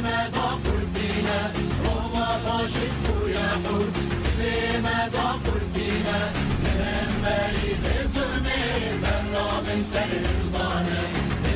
مدى قربينا روما فاشست ويحود في مدى قربينا من بريد ظلمي برا من سر الغانم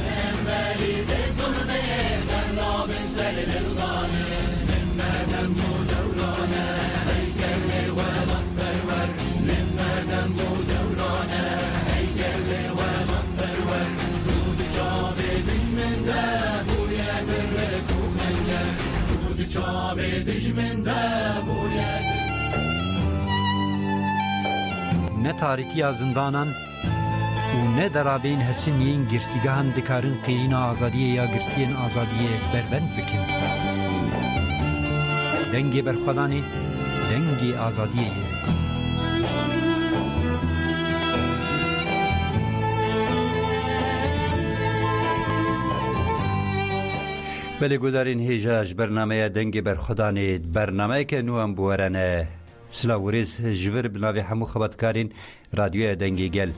من بريد ظلمي برا من سر الغانم لما دمو دورانا هيكل وضم برور لما دمو دورانا هيكل وضم برور دود جابي دشمن دابو يدرك وخنجر دود جابي دشمن دابو يدرك نه تاریکی زندانان و نه درابین حسینین گرتیگاهن دکارن قیرین آزادیه یا گرتین آزادیه بربند بکن دنگی برخودانی دنگی آزادیه بله گودارین هیجاج برنامه دنگی برخودانی برنامه که نوام بورانه سلاوریز جور بناوی همو خبرکارین رادیو دنگی گل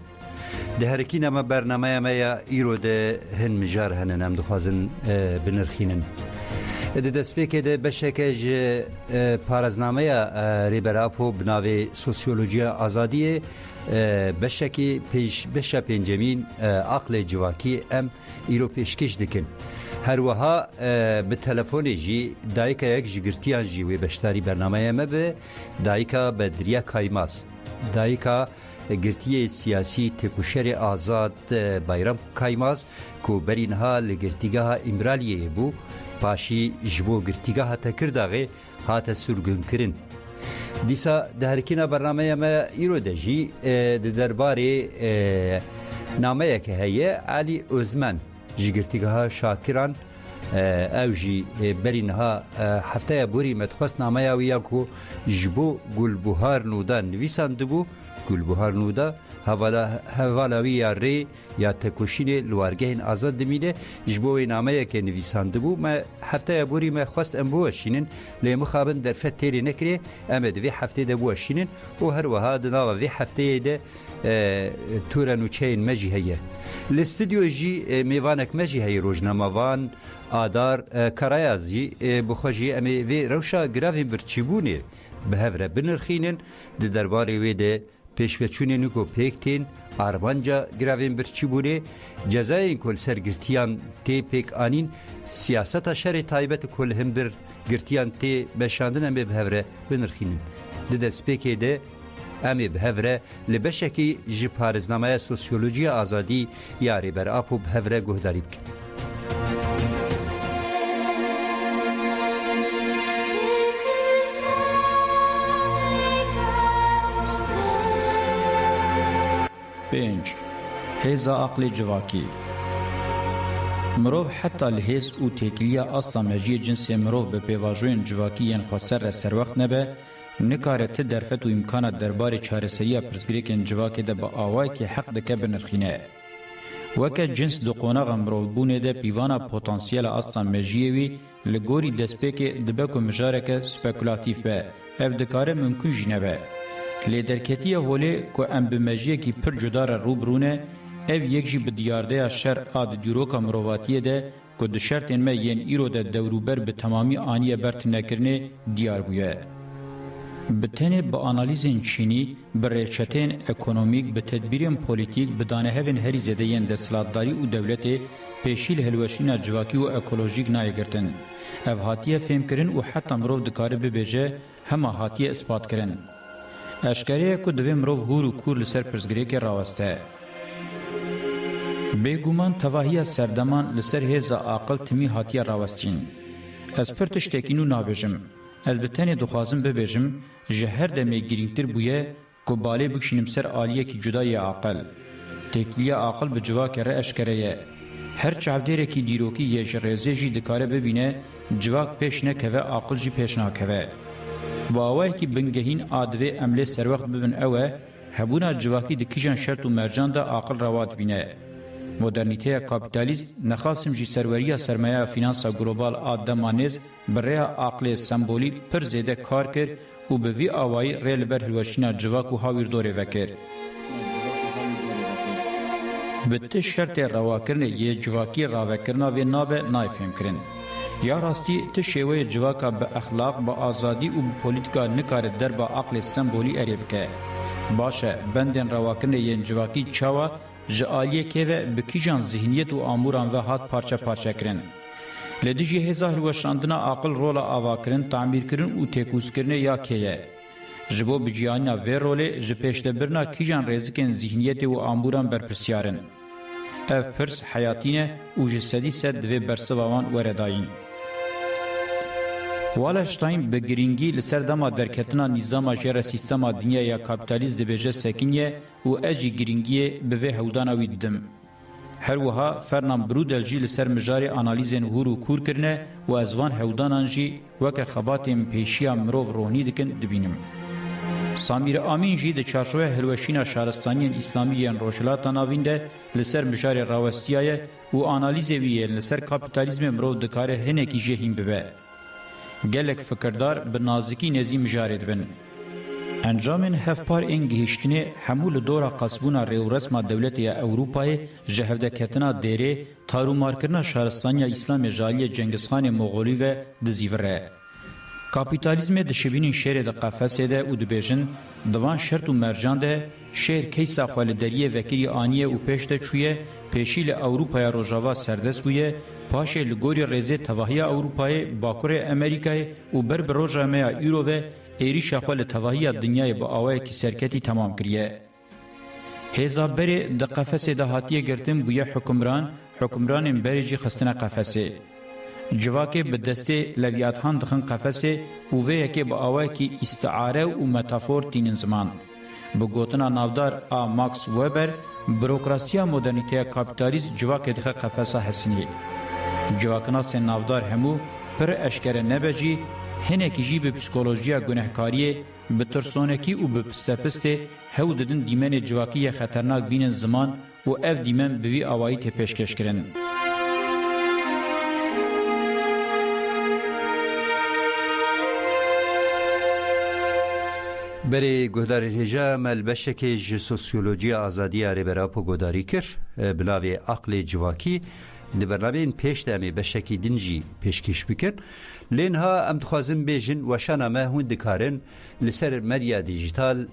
ده هرکی نما برنامه ما یا ایرو ده هن مجار هنن هم دخوازن بنرخینن ده دسپیک ده بشکج پارزنامه یا ریبراپو بناوی سوسیولوژی آزادی بشکی پیش بشه پنجمین عقل جواکی ام ایرو پیشکش دکن هر وها به تلفن جی دایکا یک جگرتیان جی و بشتاری برنامه ما به دایکا بدریا کایماز دایکا گرتی سیاسی تکوشر آزاد بایرام کایماز کو برینها لگرتیگاه امرالیه بو پاشی جبو گرتیگاه تکرداغه هات سرگون کرن دیسا دهرکینا برنامه ما ایرو دجی درباره نامه که هیه علی اوزمن جگرتیگاه شاکران او جی برینها هفته بوری متخص نامه ویا کو جبو گلبهار نودا نویسند بو گلبهار نودا حوالاوی یا ری یا تکوشین لوارگهین آزاد دمینه جبو نامه که نویسند بو ما هفته بوری ما خواست ام بوشینن لی مخابن در فت تیری نکری امد وی هفته ده بوشینن و هر وها دنا وی هفته ده تورن و چین مجی هیه الاستودیو جی میوانک مجی هی روزنامه‌وان آدار کرایازی بخوجی امی وی روشا گراوین برچیبونه به هفره بنرخینن ده درباره وی ده پیشوچونه نکو پیکتین آرمانجا گراوین برچیبونه جزایین کل سرگرتیان تی پیک آنین سیاست شر تایبت کل هم بر گرتیان تی بشاندن امی به هفره بنرخینن ده دسپیکی ده امی به هفره لبشکی جی پارزنامه سوسیولوژی آزادی یاری بر آپو به هفره گهداری بکن. پنج هیزا عقل جواکی مروف حتی الهیز او تکلیه اصلا مجی جنس مروف به پیواجوین جواکی ین خسر سر وقت نبه نکارت درفت و امکانات درباره چارەسەریە پرسگریکن جواکی ده با آوائی که حق دکه بنرخینه. وکه جنس دو قوناغ مروبونه ده پیوانا پوتانسیل اصلا مجیوی لگوری دسپیک دبکو مجارک سپیکولاتیف به اف دکاره ممکن جینه به. لیدرکتی هوله که ام بمجیه کی پر جدار روبرونه اف یک جی بدیارده شر آد دیروکا مرواتیه ده که ده شرطین ما ین ایرو ده دوروبر به تمامی آنیه برت نکرنه دیار بویه. بتنه با آنالیزین چینی برچتین اکونومیک به تدبیرین پولیتیک بدانه هفن هری زدهین دستلاتداری و دولت پیشیل هلوشین جواکی و اکولوژیک نایگرتن. اف هاتیه فهم کرن و حتی مروف دکاره ببیجه همه هاتیه اثبات کرن. اشکریه که دوی مروف هور و کور لسر پرزگریه که راوسته. بگومان تواهی سردمان لسر هیزا عاقل تمی هاتیه راوستین. از پرتش تکینو نابجم. از بتنی دخوازم ببیجم جهر دمی گرینگتر بویه که بالی بکشینم سر آلیه کی جدای عاقل. تکلیه عاقل به جواک را اشکریه. هر چعبدیره کی دیروکی یه جرزه جی دکاره ببینه جواک پیش نکوه عاقل جی پیش ناکوه. با اوه کی بنگهین آدوه عمله سر وقت ببین اوه هبونا جواکی دکیجان شرط و مرجان دا عاقل رواد بینه. مدرنیته کاپیتالیست نخاسم جی سروریه سرمایه فینانسا گلوبال آدمانیز برای عقل سمبولی پر زیده کار کرد و به وی آوائی ریل بر هلوشینا جواک و هاویر دوره وکر. به تی شرط رواکرن یه جواکی راوکرنا و نابه نای فهم کرن. یا راستی ته شیوه جواکا به اخلاق با آزادی و پولیتیکا نکاره در با عقل سمبولی اریب که باشه بندن رواکن ین جواکی چاوا جالیه که و بکیجان ذهنیت و آموران و هات پارچه پارچه کرن لدیجی هزار وشاندنا عقل رولا آواکرن تعمیر کرن و تکوز کرن یا کیه جبو بجیانا و روله جپشت برنا کیجان رزکن ذهنیت و آموران برپرسیارن اف پرس حیاتینه و جسدی سد و برسوان ورداین والشتاین به گرینگی لسر دما درکتنا نظام جره سیستما دنیا یا کابیتالیز دبیجه سکنیه و اجی گرینگیه به وی هودانا ویدم. هر وها فرنام برودل جی لسر مجاری آنالیزین هورو کور کرنه و ازوان هودانان جی وکه خباتیم پیشیا مروف روحنی دکن دبینم. سامیر آمین جی ده چارچوه هلوشینا شارستانیین اسلامیین روشلاتا ناوینده لسر مجاری راوستیای و آنالیزه ویه لسر کابیتالیزم مروف دکاره هنکی جهیم ببه. گلک فکردار به نازکی نزی مجارد بن. انجامن هفپار این گهشتنه حمول دورا قصبونا ریو رسما دولتی اوروپای جهوده کتنا دیره تارومار کرنا شهرستانی اسلام جالی جنگزخان مغولی و دزیوره. کاپیتالیزم دشبینین شهر ده قفصه ده و دبیجن دوان شرط و مرجان ده شهر کیسا خالدریه وکری آنیه و پیشته چویه پیشیل اوروپای روژاوا سردست بویه پاشه لگوری ریزه تواهی اوروپای باکور امریکای و بر بروژه میا ایرو و ایری شخوال تواهی دنیای با آوه کی سرکتی تمام کریه. هزا بری ده قفصه ده هاتیه گرتن بویه حکمران بریجی خستنه قفصه. جواکه به دسته لویاتخان دخن قفصه و ویه که با آوه کی استعاره و متافور تینن زمان. بگوتنا نافدار ماکس وبر بروکراسیا مدرنیته کاپیتالیزم جواکه دخه قفصه حسنیه. جواکنا سن نافدار همو پر اشکره نبجی هنکی جی به پسیکولوژیا گنهکاریه به ترسونکی و به پستپسته هو ددن دیمن جواکی خطرناک بینن زمان و اف دیمن بوی آوایی ته پیشکش کرن. بری گهداری هجا ملبشه که جی سوسیولوژی آزادی ریبراپو گهداری کر بلاوی عقل جواکی دی برنامه پیش دمی بشکی دنجی پیشکش بکن لینها ام تخوازم بیجن وشانا ما هون دکارن لسر مدیا دیجیتال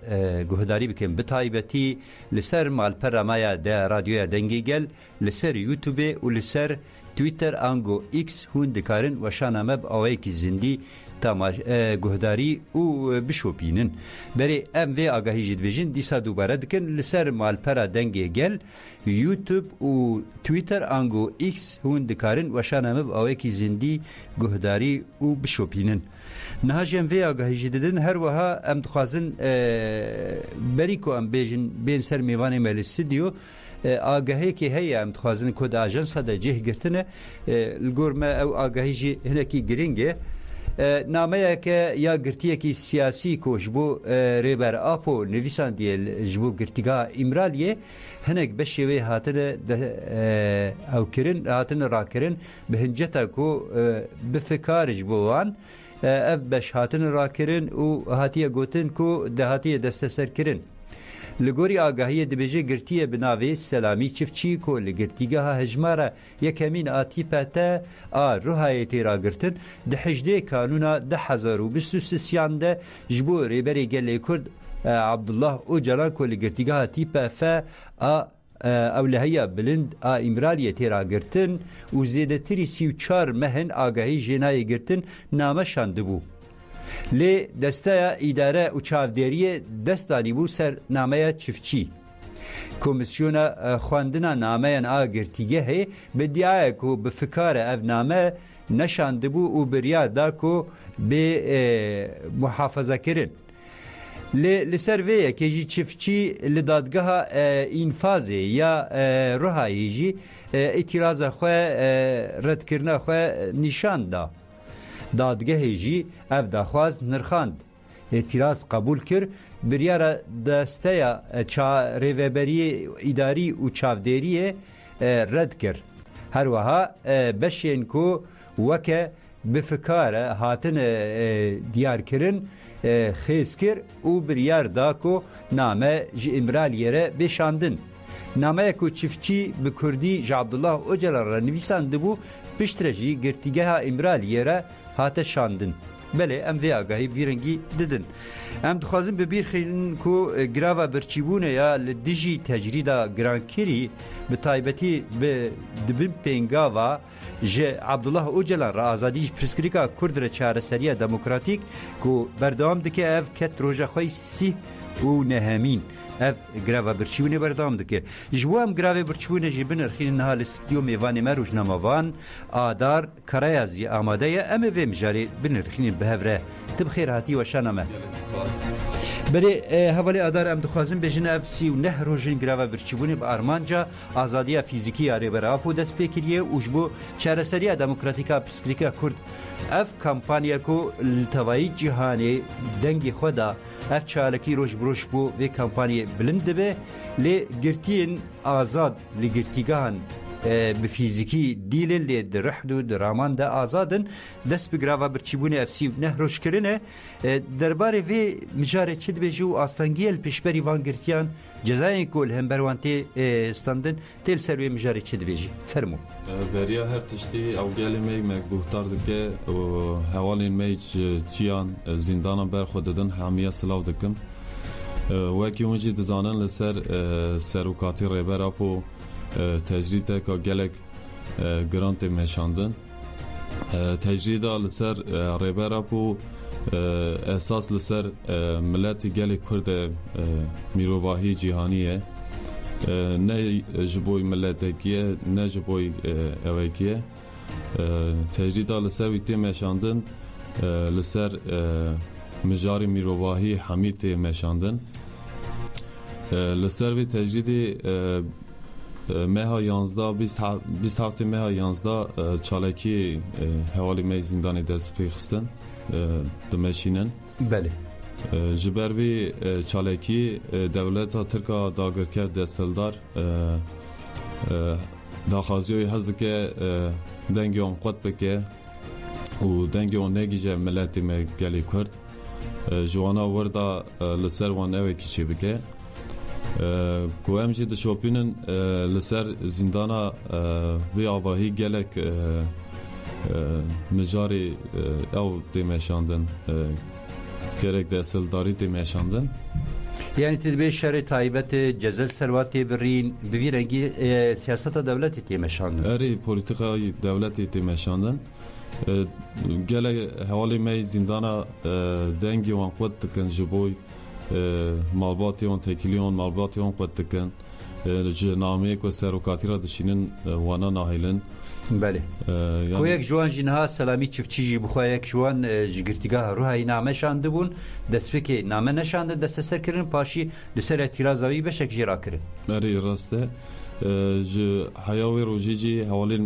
گهداری بکن بطایبتی لسر مالپر مایا ده رادیویا دنگی گل لسر یوتیوب و لسر تویتر آنگو ایکس هون دکارن وشانا ما باوی کی زندی گهداری او بشوپینن بری ام وی آگاهی جد بیجن دیسا دوباره دکن لسر مالپرا دنگی گل یوتیوب و تویتر آنگو ایکس هون دکارن وشان امب آوه کی زندی گهداری او بشوپینن نهاجم وی آگاهی جددن هر وها ام دخوازن بری کو ام بیجن بین سر میوان ملستیدیو آگاهی که هی ام دخوازن کد آجانس هده جه گرتنه الگورمه او آگاهی جی هنکی گرینگه نامه که یا گرتیه کی سیاسی کوش بو ریبر آپو نویسان دیل جبو گرتیگاه امرالیه هنگ بشوی هاتن او کرن هاتن را کرن به هنجتا کو بفکار جبوان اف بش هاتن را کرن و هاتیه گوتن کو ده هاتیه دست سر کرن لگوری آگاهی دبیجه گرتیه بناوی سلامی چفچی کو لگرتیگاه هجماره یکمین آتیپه تا روحایتی را گرتن ده حجده کانونا 1023 ده جبو ریبری گلی کرد عبدالله او جلال کو لگرتیگاه تیپه فا اولهیا بلند امرالیتی را گرتن و زیده تری 34 مهن آگاهی جنایی گرتن نامه شانده بو لی دسته اداره و چاودیری دستانی بو سر نامه چفچی کمیسیون خواندن نامه آگرتیگه هی به دیعه که به فکار او نامه نشانده بو و بریاد دا که به محافظه کرن لسر ویه که جی چفچی لدادگاه انفاظه یا روحایی جی اعتراض خواه رد کرنه خواه نشان دا دادگاه جی اف داخواز نرخاند اعتراض قبول کر بریار دسته ریوبری اداری و چاودیری رد کر هر وها بشین کو وکه بفکار هاتن دیار کرن خیز کر و بریار دا کو نامه جی امرالیره بشاندن نامه کو چفچی به کردی جا عبدالله اوجلال را نویسانده بو پشترجی گرتیگه امرالیه را هات شاندن بله ام وی آگاهی ویرنگی ددن ام دخوازم ببیر خیلن کو گراوا برچیبونه یا لدیجی تجریدا گرانکری به تایبتی به دبن پینگاوا جه عبدالله اوجلان را آزادیش پرسکریکا کرد را چارەسەریە دموکراتیک کو بردام دکه اف کت روژه خوی سی و نهمین اف گراوا برچیونه بردام دکه جوام گراوا برچیونه جبن ارخین نها لستیو میوانی مروج نماوان آدار کرایازی آماده یا امه و مجاری بن ارخین بهوره تبخیر هاتی و شانمه بله حوالی آدار ام دخوازم بجن اف سی و نه روژین گراوا برچیونه با آرمانجا آزادی فیزیکی آره براپو دست پیکریه وجبو چارەسەریە دموکراتیکا پرسکریکا کرد اف کمپانیا کو التوایی جهانی دنگی خدا اف چالکی روش بروش بو و کمپانی بلند به لی گرتین آزاد لی گرتیگان به فیزیکی دیلن لی در حدو در رامان دا آزادن دست بگراوا برچیبون افسی نه روش کرنه درباره وی مجاره چید بیجو آستانگیل پیشبری وان گرتیان جزایین کل هم بروانتی استاندن تیل سروی مجاره چید بیجی فرمو بریا هر تشتی او گلی می مگبوهتار دکه و حوالین می چیان زندانا بر خوددن حامیه سلاو دکم وکی اونجی دزانن لسر سروکاتی ریبر اپو تجریده که گلک گرانت میشاندن تجریده لسر ریبر اپو اساس لسر ملت گلک کرد میروواهی جهانیه نه جبوی ملتکیه نه جبوی اویکیه تجریده لسر ویتی میشاندن لسر مجاری میروواهی حمید میشاندن لسر وی تجریدی مها 20 هفته مها 11 چالکی حوالی می زندانی دست پیخستن دمشینن بله جبروی چالکی دولتا ترکا داگرکر دستلدار داخازیوی هزد که دنگی اون قد بکه و دنگی اون نگیجه ملتی می گلی کرد جوانا وردا لسر وان اوی کچی بکه کو امجی د شوپینن لسر زندانا وی آواهی گلک مجاری او دیمشاندن gerek de sildari demeşandın. Yani tedbir şer'i taybeti cezel servati birin bir rengi siyasata devleti demeşandın. Eri politika devleti demeşandın. Gele havali mey zindana dengi wan qut dikin jiboy malbatı on tekiliyon malbatı on qut dikin name ko serokatira dişinin wana nahilin. بله کویک جوان جنها سلامی چفتی جی بخوایک جوان جگرتیگاه روحی نامه شانده بون دست که نامه نشانده دست سر کردن پاشی لسر اعتراضاوی بشک جرا کرد. مری راسته ج حیاوی روزی جی حوالین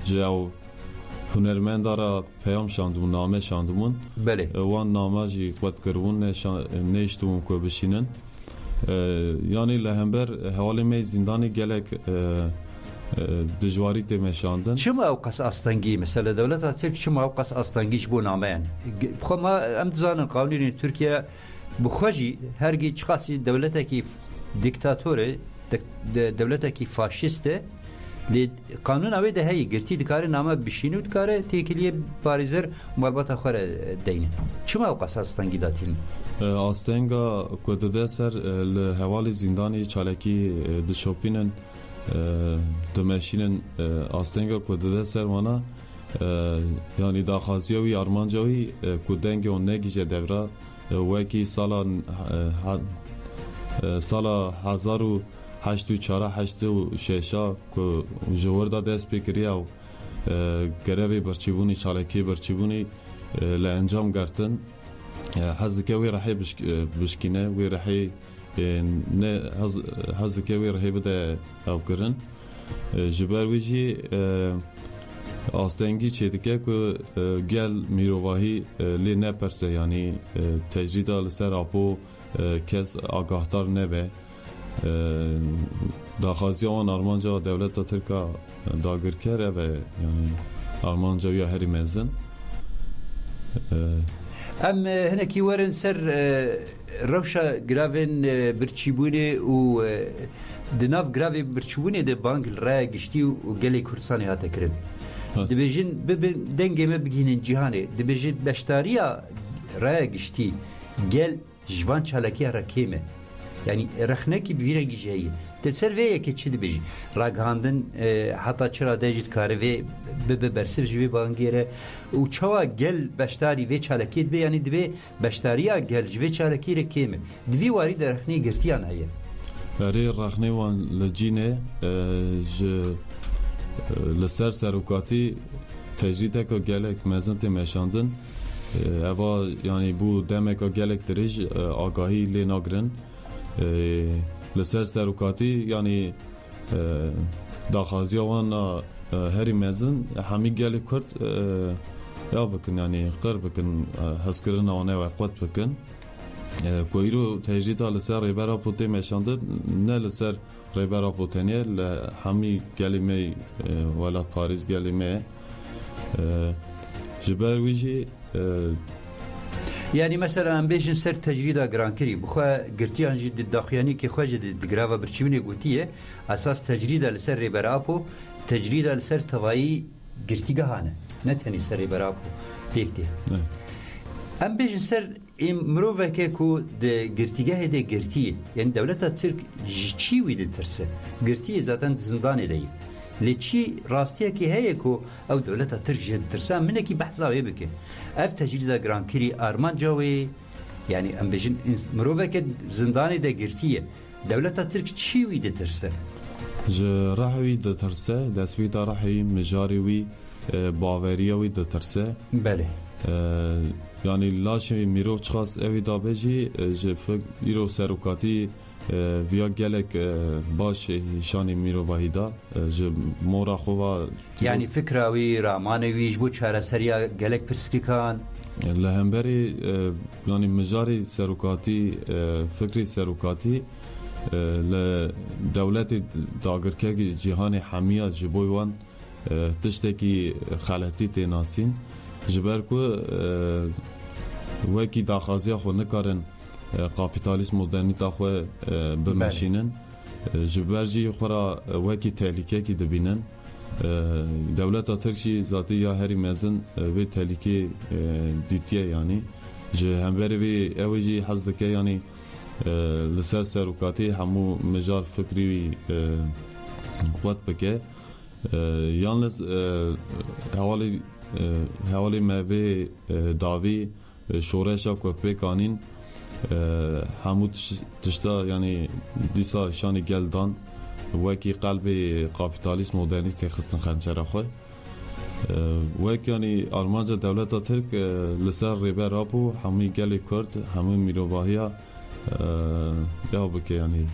جو هنرمندارا پیام شاندمون نامه شاندمون. بله. وان نامه جی قد کردون نشتون کو بشینن. یعنی لهمبر حوالی می زندانی گلک دجواری تمشاندن. چه موقع استانگی مثلا دولت ترک چه موقع استانگیش بو نامه یعنی بخو ما امتزان قانون ترکیه بخوجی هرگی چخاصی دولت کی دیکتاتوره دولت کی فاشیسته لی قانون اوی ده هی گرتی دکاره نامه بشینو دکاره تیکلیه بارزر مربوط آخر دینه چه موقع استانگی داتین؟ استانگا کدده سر لحوالی زندانی چالکی دشوپینن دمشینن آستنگا کدده سر وانا یعنی داخازیوی آرمانجاوی کدنگ اون نگیجه دورا وکی سالا 1886 که جوردا دست بکریه و گروی برچیبونی چالکی برچیبونی لانجام گرتن حزکه وی رحی بشکینه وی رحی نه حزکه وی رحی بده او کرن جبرویجی آستنگی چیدکه که گل میروواهی لی نپرسه یعنی تجرید لسر اپو کس آگاهتار نبه داخازی آن آرمانجا دولت ترکا داگر کرده و یعنی آرمانجا یا هری مزن ام هنا كي ورن سر روشا جرافين برتشيبوني و دناف جرافي برتشيبوني ده بانك الراي قشتي وقالي كورساني هاتكرن دبيجين دنجي ما بجين جهاني دبيجين بشتاريا راي قشتي قال جوان شالكيا ركيمه يعني رخنكي بفيرنجي جايه تلسر ويه که چی دبیجی راگهاندن حتی چرا دیجید کاری وی برسیف جوی بانگیره و چوا گل بشتاری وی چالکید بی یعنی دوی بشتاریا گل جوی چالکی رکیمه دوی واری در رخنی گرتیان هیه ری رخنی وان لجینه لسر سروکاتی تجریده که گلک مزنت میشاندن اوا یعنی بو دمه که گلک درج آگاهی لی ناگرن لسر سروکاتی یعنی داخازی وان هری مزن همی گلی کرد یا بکن یعنی قرب بکن هسکرن آنه و قوت بکن کویرو تجریده لسر ریبرا پوتی میشانده نه لسر ریبرا پوتنیه همی گلی می ولا پاریس گلی می جبر ویجی يعني مثلا ام بيجن سر تجريده جرانكري بخوا قرتيان جد الداخياني كي خواجه دغرافا برچيوني قوتيه اساس تجريده لسر ريبرابو تجريده لسر توائي قرتيغهانه نتني سر ريبرابو ديكتي ام بيجن سر مروفه كو د قرتيغه دي قرتيه يعني دولته ترك جيچي ويد ترسه قرتيه ذاتن زندان دي لچی راستیه که هیه کو او دولتا ترجه ترسان منه کی بحثا وی بکه اف تجریده گرانکری آرمان جاوی یعنی ام بجن مروفه که زندانی ده گرتیه دولتا ترک چی وی ده ترسه راحوی ده ترسه دسوی دا راحوی مجاری وی باوریه وی ده ترسه بله یعنی لاشی میروف چخواست اوی دا بجی جفک ایرو سروکاتی ویا گلک باش شانی میرو واحدا ج مورا خوا یعنی فکراوی رامانوی جبو چاره سریا گلک پرسکیکان لهمبری یعنی مجاری سروکاتی فکری سروکاتی ل دولت داگرکه جهان حمیه جبویوان تشتکی خلطی تناسین جبر کو وکی داخازی خو نکارن کاپیتالیسم مدرنیته خو بمشینن جبرجی خورا وکی تهلیکه کی دبینن دولت ترکی ذاتی یا هری مزن و تهلیکه دیتیه یعنی جه همبری وی اوجی حزدکه یعنی لسر سروکاتی همو مجار فکری قوت بکه یالنز حوالی موی داوی شورشا کو پیکانین همو تشتا یعنی دیسا شانی گلدان وکی قلب کاپیتالیسم مدرنیستی خستن خنجر خو وکی یعنی آرمانجا دولت ترک لسر ریبر آبو همی گلی کرد همی میروواهیا یا بکه یعنی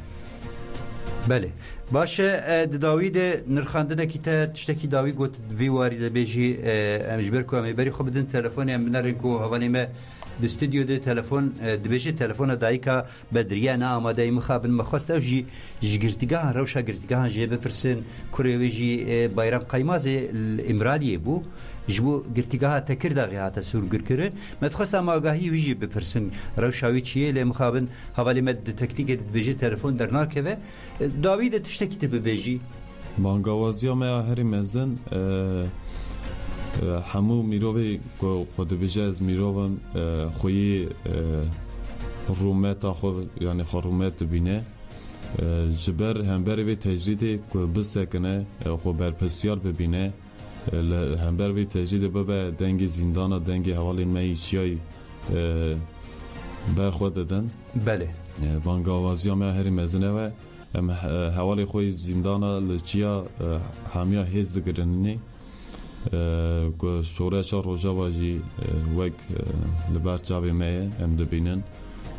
بله باشه داوید نرخاندنه کی تا تشتکی داوی گوت وی وارد بیجی امجبر کو ام بری خو بدن تلفن ام بنرن کو حوالیمه د استودیو د تلفن د بیجی تلفن دایکا بدریانه آماده مخابن مخواست او جی جگرتگاه روشا گرتگاه جی بپرسن کوریویجی بایرام قیماز الامرالی بو جبو گرتگاه تکرد غیات سور گرکره متخواست ما آگاهی ویجی بپرسن روشاوی چیه ل مخابن حوالیمه د تکنیک د بیجی تلفن درناکه و داوید تشتکی ته بیجی مانگاوازیا ما هری مزن همو میروی خود بیجه از میروان خویی رومت خو یعنی خرومت بینه جبر همبر وی تجرید کو بسکنه خو بر پسیار ببینه همبر وی تجرید بابا دنگ زندان دنگ حوالی میشیای بر خود دادن بله بانگاوازیا ما هری مزنه و حوالی خوی زندان لچیا همیا هز دگرنی که شورش روزا واجی وک لبرچابی میه ام دبینن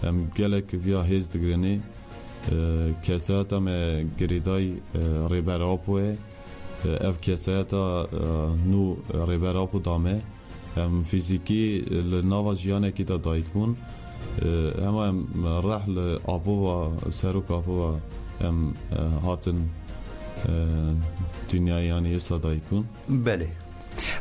ام گلک ویا هز دگرنی کسات ام گریدای ریبر آپوه اف کسات نو ریبر آپو دامه ام فیزیکی لناوا جیانه کی دا دایکون اما ام رحل آپو و سروک آپو و ام هاتن دنیا یعنی ایسا دایکون بله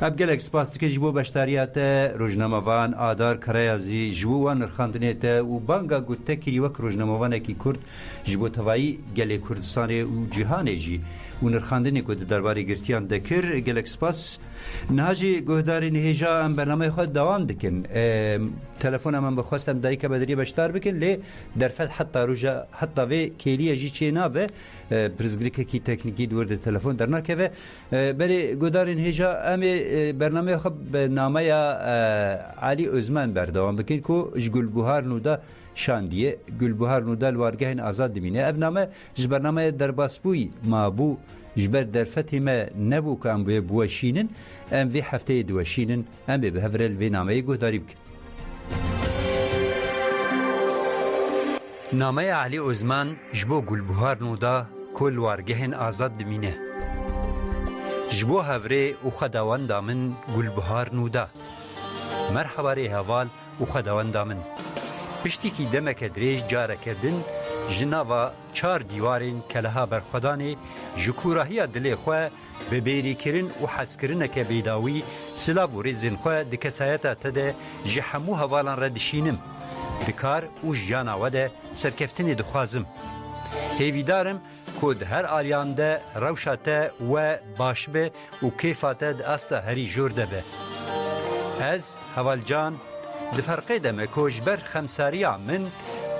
اب گلک سپاس که جبو بشتاریات روزنامه‌وان آدار کرایازی جبو نرخاندنیت و بانگا گوته کری وک روزنامه‌وان کی کرد جبو توایی گل کردستان و جهان جی و نرخاندنی کو درباره گرتیان دکر گلک سپاس نهاجی گهداری نهجا ام برنامه خود دوام دکن تلفن من بخواستم دایک بدری بشتار بکن لی درفت حتی روزا حتی و کلیه جی چینا به برزگریک کی تکنیکی دورد تلفن درنا که بری گهداری نهجا ام برنامه خود نامه علی عثمان بردوام بکن کو جگل بهار نودا شاندیه گلبهار نودا الوارگهن آزاد دمینه اب نامه برنامه درباسبوی مابو جبر درفتی ما نبو که ام بوشینن ام وی هفته دوشینن ام به هفرل وی نامه گهداری بکن نامه علی عثمان جبو گلبهار نودا کل وارگهن آزاد دمینه جبو هفره و خداوان دامن گلبهار نودا مرحبا ری هوال و خداوان دامن پشتی کی دمک دریج جاره کردن جناوا 4 دیوارین کلها برخدانی جکوراهی دل خو به بیری کرن و حس کرن که بیداوی سلاب و رزن خو د کسایت ته جهمو حوالان ردشینم دکار و جانا وده سرکفتنی دخوازم هیویدارم کود هر آلیانده روشاته و باشبه و کیفاته دسته هری جورده به از حوال جان دفرقه دمه کوجبر خمساریا من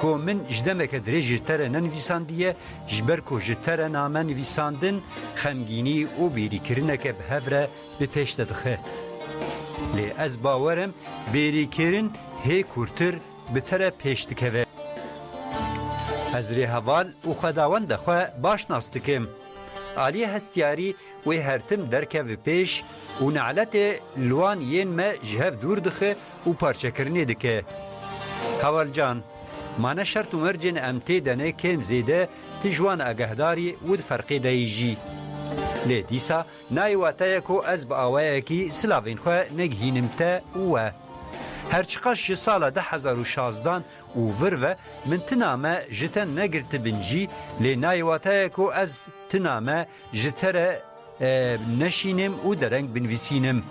کو من جدمک دریج تر ننویساندیه جبر کو جتر نامه نویساندن خمگینی و بیری کرنه که به هفره به پیش دخه لی از باورم بیری کرن هی کورتر به تر پیش دکوه از ری حوال و خداوند دخواه باش ناستکم آلی هستیاری و هرتم درکه و پیش و نعلت لوان ین ما جهف دور دخه و پارچه کرنی دکه حوال جان مانه شرط و مرجن امتی دنه کم زیده تجوان اگهداری و فرقی دایجی لی دیسا نایواته کو از با آوائه کی سلاوین خواه نگهینم تا و هرچقاش سال 2016 و وروه من تنامه جتن نگرت بنجی لی نایواته کو از تنامه جتر نشینم و درنگ بنویسینم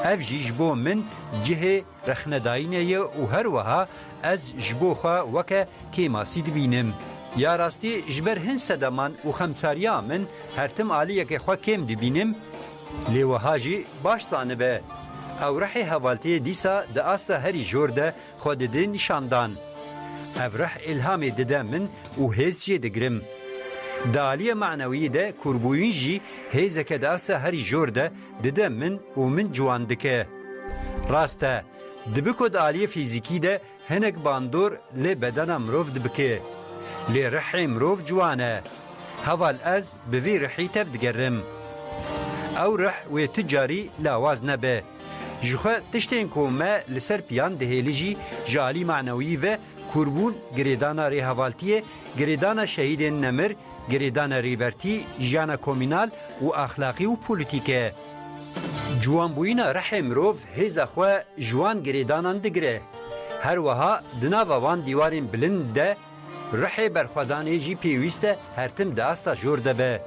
اف جیجبو من جه رخنداینه و هر وها از جبو خوا وکه که ماسید بینم یا راستی جبر هن سدمان و خمساریا من هرتم آلیه که خوا کم دی بینم لیوها جی باش سانه به او رحی حوالتی دیسا ده آستا هری جورده خود ده نشاندان او رح الهام دده من و هیز جی دگرم دالیه معنوی ده کربوین جی هیزه که ده آستا هری جورده دده من و من جواندکه راسته دبکو دالیه فیزیکی ده هنک باندور لی بدن مروف دبکه لی رحی مروف جوانه حوال از بوی رحی تبدگرم او رح و تجاری لاواز نبه جخوا تشتین کومه لسر پیان دهیلی جالی معنوی و کربون گریدانا ری حوالتیه گریدانا شهید نمر گریدانا ریبرتی جانا کومینال و اخلاقی و پولیتیکه جوان بوینا رحی مروف هیزا خوا جوان گریدانان دگره هر وها دناوا وان دیوارین بلند ده رحی برخودانی جی پیویسته هرتم داستا جورده به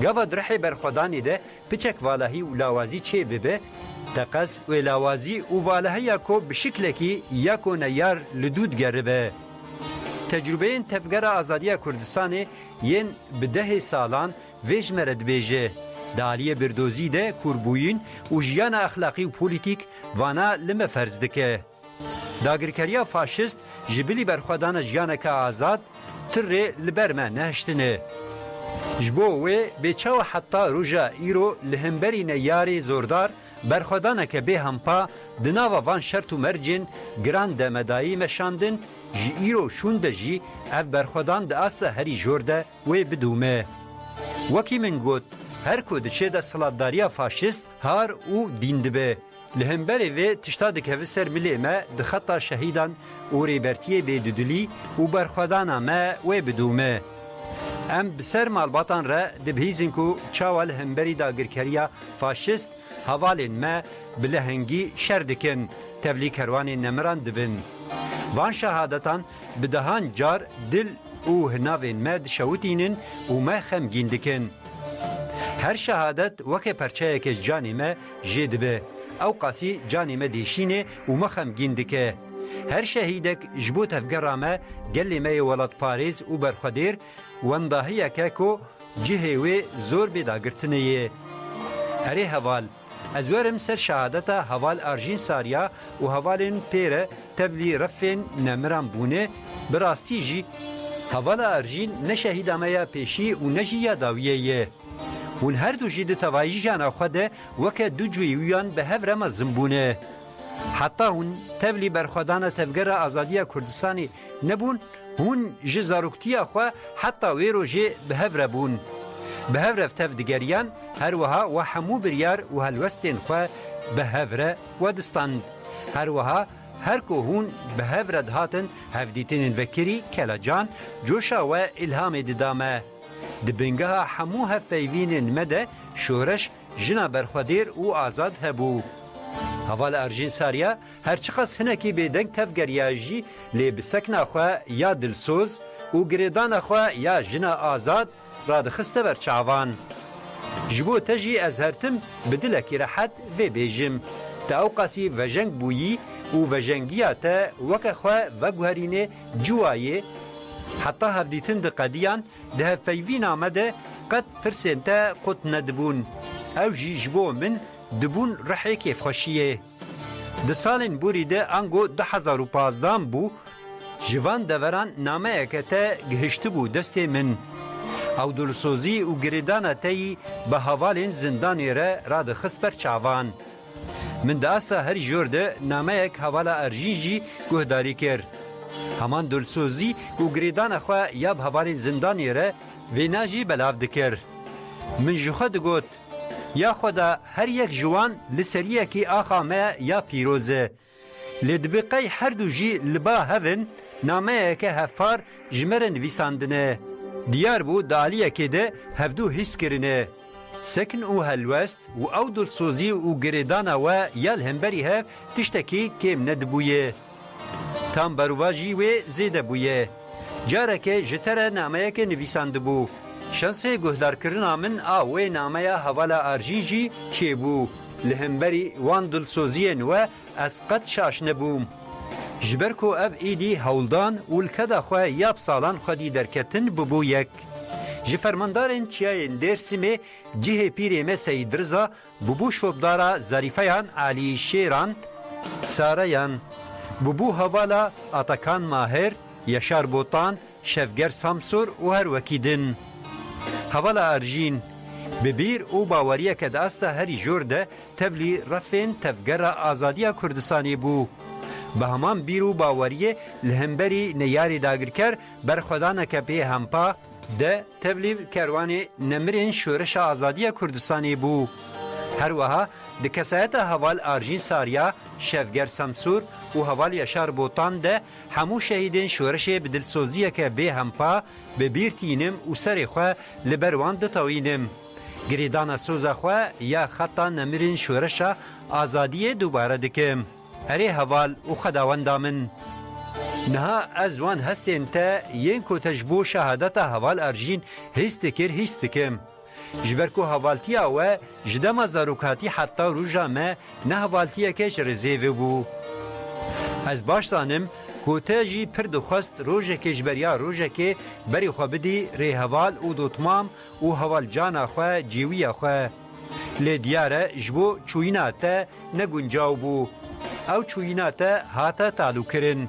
گاود رحی برخودانی ده پچک والهی و لاوازی چه ببه تقز و لاوازی و والهی یکو بشکلکی یکو نیار لدود گربه تجربه این تفگر آزادی کردستان ین به سالان ویج مرد بیجه دالیه بردوزی ده کربوین و جیان اخلاقی و پولیتیک وانا لمه فرز دکه داگرکریا فاشست جبلی برخوادان جیانک آزاد تر لبرمه نهشتنه جبو و بچاو حتی روژا ایرو لهمبری نیاری زوردار برخوادانک به همپا دناوا وان شرط و مرجن گراند مدایی مشاندن جی ایرو شونده جی اف برخوادان ده اصل هری جورده و بدومه وکی من گوت هر کود چه ده سلاداریا فاشست هار او دیندبه لهمبری و تشتاد که سر ملی ما دخطا شهیدان و ریبرتیه بیدودلی و برخوادانا ما و بدومه ام بسر مالباتان را دبهیزن کو چاوال همبری داگرکریا فاشست حوالین ما بلهنگی شردکن تبلی کروان نمران دبن وان شهادتان بدهان جار دل او هناوین ما دشوتینن و ما خمگین دکن هر شهادت وکه پرچه که جانی ما جد به او قاسی جانی ما دیشینه و مخم گیندکه هر شهیدک جبو تفگرامه گلی می ولاد پاریز و برخدیر ونداهیه که کو جهوی زور بیداگرتنیه هری حوال از ورم سر شهادتا حوال ارژین ساریا و حوالین پیره تبلی رفین نمران بونه براستی جی حوال ارژین نشهید امیا پیشی و نجی یاداویه ون هر دو جید توایی جانا خوده وکه دو جویویان به هفره مزنبونه حتی هون تبلی برخودان تفگر آزادی کردستانی نبون هون جی زاروکتی خواه حتی ویرو جی به هفره بون به هفره تفدگریان هر وها و همو بریار و هلوستین خواه به هفره و دستاند هر وها هر که هون به هفره دهاتن هفدیتین وکری کلاجان جوشا و الهام ددامه دبنگه همو هفیوین مده شورش جنا برخودیر و آزاد هبو حوال ارژین ساریا هرچی قص هنکی بیدنگ تفگریاجی لی بسکن خواه یا دلسوز و گریدان خواه یا جنا آزاد را دخسته بر چاوان جبو تجی از هرتم بدلکی راحت و بیجم تا او قاسی وجنگ بویی و وجنگیاتا وکه خواه وگوهرینه جوایه حتی هفدیتن دقادیان ده فیوین آمده قد پرسنتا قد ندبون او جی جبو من دبون رحی کیف خوشیه ده سالین بوری ده انگو 2015 بو جوان دوران نامه اکتا گهشت بو دست من او دلسوزی و گریدان تایی به حوالین زندانی را دخست بر چاوان من ده استا هر جورده نامه اک حوالا ارژین جی گهداری کر همان دلسوزی و گریدان خواه یا به حوالین زندانی را ویناجی بلاف دکر من جخوا دگوت یا خدا هر یک جوان لسریه کی آخا ما یا پیروزه لدبقی هر دو جی لبا هفن نامه که هفار جمرن ویساندنه دیار بو دالیه که ده هفدو حس کرنه سکن او هلوست و او دلسوزی و گریدانه و یال همبری هف تشتکی کم ندبویه تام برواجی و زیده بویه جاره که جتره نامه که نویسانده بو شانسه گهدار کرنا من آوه نامه حوالا ارژین جی چه بو لهمبری وان دلسوزین و از قد شاش نبوم جبرکو اف ایدی هولدان و الکدا خواه یاب سالان خودی درکتن ببو یک جفرماندارن چیاین درسیمه جه پیرمه سید رزا ببو شوبدارا ظریفیان علی شیران ساریان ببو حوالا آتاکان ماهر یشار بوتان شفگر سامسور و هر وکیدن حوالا ارژین ببیر او باوریه که داستا هری جورده تبلی رفین تفگر آزادی کردستانی بو به همان بیرو باوریه لهمبری نیاری داگرکر بر خدانه که پی همپا ده تبلی کروانی نمرین شورش آزادی کردستانی بو هر وها ده کسایت حوال ارژین ساریا شفگر سمسور و حوال یشار بوتان ده همو شهیدین شورش بدلسوزیه که به همپا به بیرتینم و سر خواه لبروان دتاوینم گریدان سوزا خواه یا خطا نمرین شورش آزادی دوباره دکم هری حوال و خداوند من نها از وان هستین تا ین کو تجبو شهادت حوال ارژین هستکم جبرکو حوالتیا و جدما زاروکاتی حتی روژا ما نه حوالتیا کش رزیوی بو از باشتانم کوتاجی پر دخواست روژه که جبریا روژه که بری خوابدی ری حوال و دوتمام و حوال جانا خواه جیوی خواه لیدیاره جبو چویناتا نگونجاو بو او چویناتا هاتا تعلو کرن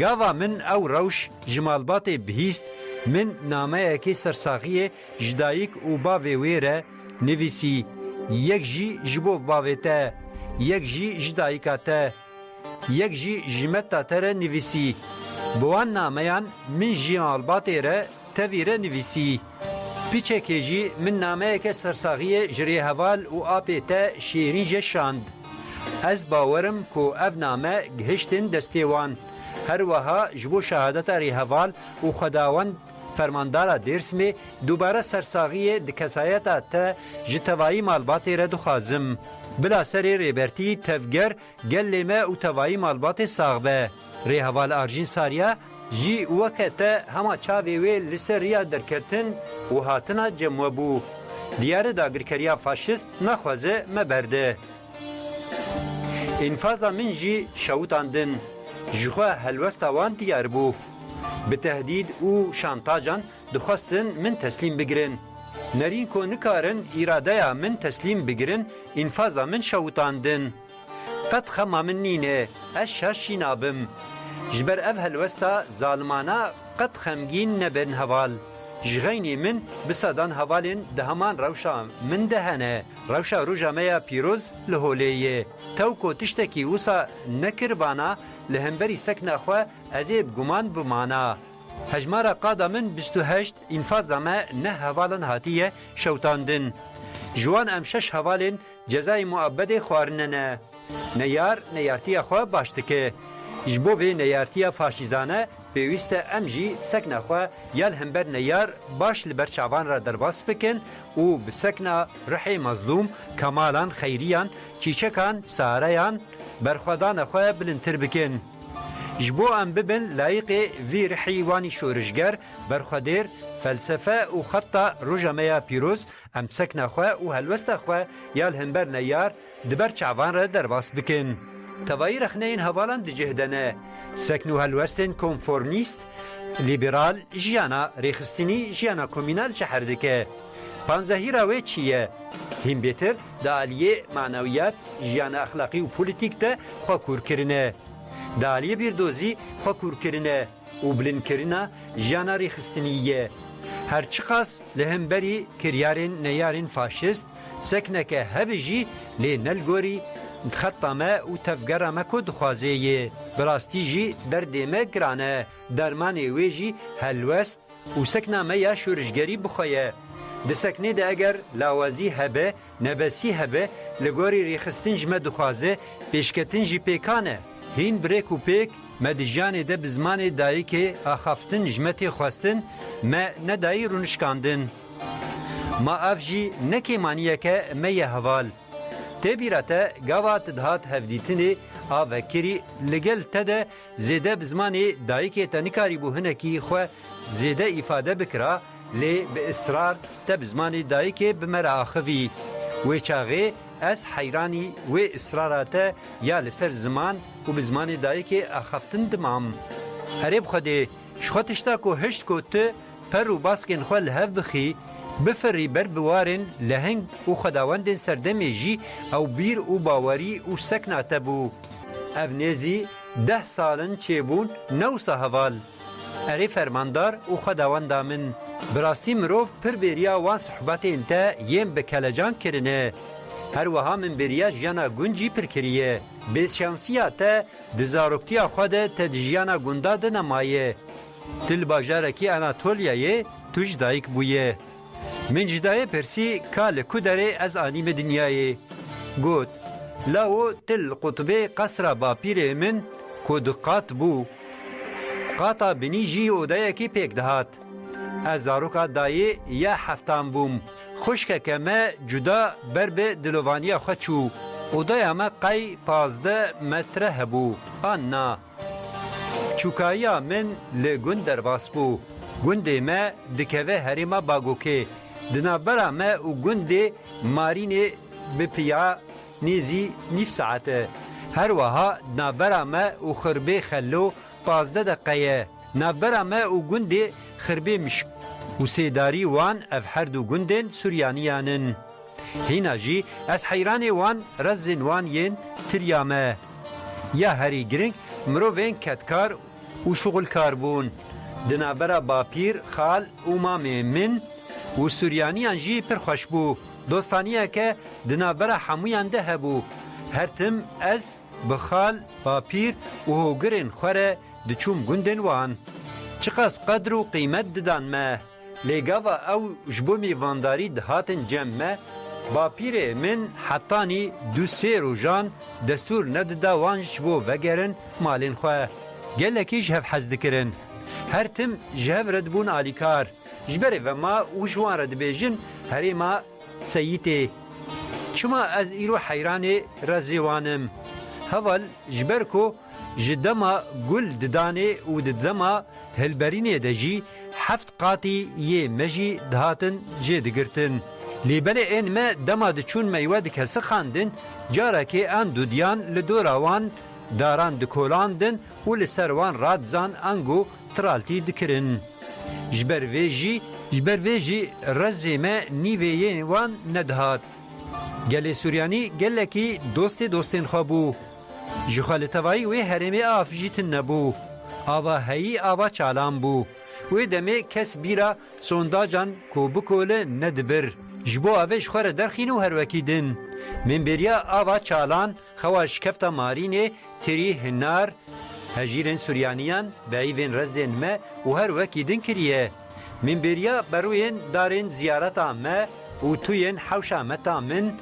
گاوا من او روش جمالبات بهیست من نامه که سرساقی جدایک و باوی ویره نویسی یک جی جبو باویتا یک جی جدایکاتا یک جی جمتا تره نویسی بوان نامهان من جمالبات ره تویره نویسی پیچه که جی من نامه که سرساقی جری حوال و آپیتا شیرین جشاند از باورم که اف نامه گهشتن دستیوان هر وها جبو شهادت ری حوال و خداوند فرماندارا درسمی دوباره سرساقی دکسایتا تا جتوایی مالباتی را دخوازم بلا سری ریبرتی تفگر گلیمه و توایی مالبات ساغبه ری حوال ارژین ساریا جی وکتا هما چاوی وی لسریا درکتن و هاتنا جمع بو دیار داگرکریا فاشیست نخوازه مبرده. انفاذا من جی شوتاندن جخوا هلوستا وان دیار بو. به تهدید او شانتاجان دخواستن من تسلیم بگیرن. نرین کو نکارن اراده من تسلیم بگیرن انفاذا من شوتاندن. قد خما من نینه اش شرشی نابم. جبر اف هلوستا ظالمانا قد خمگین نبن هوال. جغینی من بسادان هوالین دهمان روشا من دهنه روشا روژامه پیروز لهولیه توکو تشتکی وسا نکربانا لهمبری سکن خواه ازیب گمان بمانا هجمارا قادا من 28 انفاظامه نه هوالن هاتیه شوتاندن جوان امشش هوالین جزای معبد خوارننه نیار نیارتی خواه باشتکه جبو وی نیارتی فاشیزانه پیوسته امجی سکن خواه یال همبر نیار باش لبر چاوان را درباس بکن و بسکن رحی مظلوم کمالان خیریان چیچکان ساریان برخوادان خواه بلنتر بکن جبو ام ببن لایق وی رحی وانی شورشگر برخوادیر فلسفه و خطه روژامه پیروز ام سکن خواه و هلوست خواه یال همبر نیار دبر چاوان را درباس بکن توایی رخنین هوالان دجهدنه سکنو هلوستن کنفورمیست لیبرال جیانا ریخستینی جیانا کومینال چهردکه پانزهی راوی چیه؟ هم بیتر دا علیه معنویات جیانا اخلاقی و پولیتیک ده خواه کور کرنه دا علیه بیردوزی خواه کور کرنه و بلند کرنه جیانا ریخستینیه هرچی قاس لهم بری کریارین نیارین فاشیست سکنه که هبجی لی نلگوری خطامه و تفگرامه کد خوازیه براستی جی دردیمه گرانه درمانه ویجی هلوست و سکنامه یا شورشگری بخواه ده سکنه ده اگر لاوازی هبه نبسی هبه لگوری ریخستن جمه دخوازه پیشکتن جی پیکانه هین بریک و پیک مدجانه ده بزمان دایی که آخافتن جمتی خواستن ما ندایی رونشکاندن ما افجی نکی مانیه که میه حوال تبیرته گوات دهات هفدیتنی آوکری لگل تده زیده بزمانی دایی که تنکاری بو هنکی خواه زیده افاده بکرا لی به اصرار تبزمانی دایی که بمر آخوی و چاغه از حیرانی و اصراراته یا لسر زمان و بزمانی دایی که آخفتن دمام هریب خوده شخوتشتا که هشت که تو پر و باسکن خواه لحف بخی بفری بر بوارن لهنگ و خداوندن سردمی جی او بیر و باوری و سکناته بو او نیزی 10 سالن چه بون 9 هوال اری فرماندار و خداوندا من براستی مروف پر بریا وان صحبت انتا یم بکلجان کرنه هر وها من بریا جانا گنجی پر کریه بیس شانسیا تا دزاروکتیا خود تدجیانا گندا دنمایه تل باجارکی اناتولیایه توش دایک بویه من جدای پرسی کال کدره از آنیم دنیای گوت لاو تل قطبه قصر باپیر من کدقات بو قاطا بنی جی اودای کی پیک دهات از زاروکا دایی یا هفتان بوم خوشک کمه جدا بربه دلوانیا خچو اودای ما قای 15 متر هبو آنا چوکایا من لگون درباس بو گنده ما دکوه هریما باگوکه دنابرا ما و گنده مارینه بپیا نیزی نیف ساعته هر وها دنابرا ما و خربه خلو 15 دقیقه نابرا ما و گنده خربه مشک و سیداری وان اف هر دو گندن سوریانیانن هینا جی از حیران وان رزن وان ین تریامه یا هری گرنگ مروین کتکار و شغل کاربون دنابرا باپیر خال و مامه من و سوریانیان جی پر خوش بو دوستانیه که دنابرا حمویان ده هبو هر تم از بخال باپیر و هوگرین خوره دچوم گندن وان چقاس قدر و قیمت ددان ما لگاوا او جبو میوانداری دهاتن جمع باپیر من حتانی دو سه روژان دستور نددا وان جبو وگرن مالین خواه گلکی جهب حزد کرن هر تم جهب ردبون آلیکار جبره و ما و جوان رد بیجن هری ما سییته چما از ایرو حیران رزیوانم هول جبرکو جدما گل ددانه و ددما هلبرینه دجی 7 قاطی یه مجی دهاتن جه دگرتن لیبل این ما دماد چون میواد کسی خاندن جاره که ان دودیان لدوراوان داران دکولاندن و لسروان رادزان انگو ترالتی دکرن. جبر ویجی رزیمه نیویین وان ندهات. گل سوریانی گله کی دوستین خوابو. جخالتوایی و هرمی آفجیتن نبو. آوا هایی آوا چالان بو. و دمه کس بیرا سونداجان کو بکوله ندبر. جبو آوش خوره درخین و هر وکیدن. من بریا آوا چالان خواش کفتا مارینه تری هنار هجیرن سوریانیان بعیوین رزدین ما و هر وکیدن کریه. من بریا بروین دارین زیارتا ما و توین حوشامتا من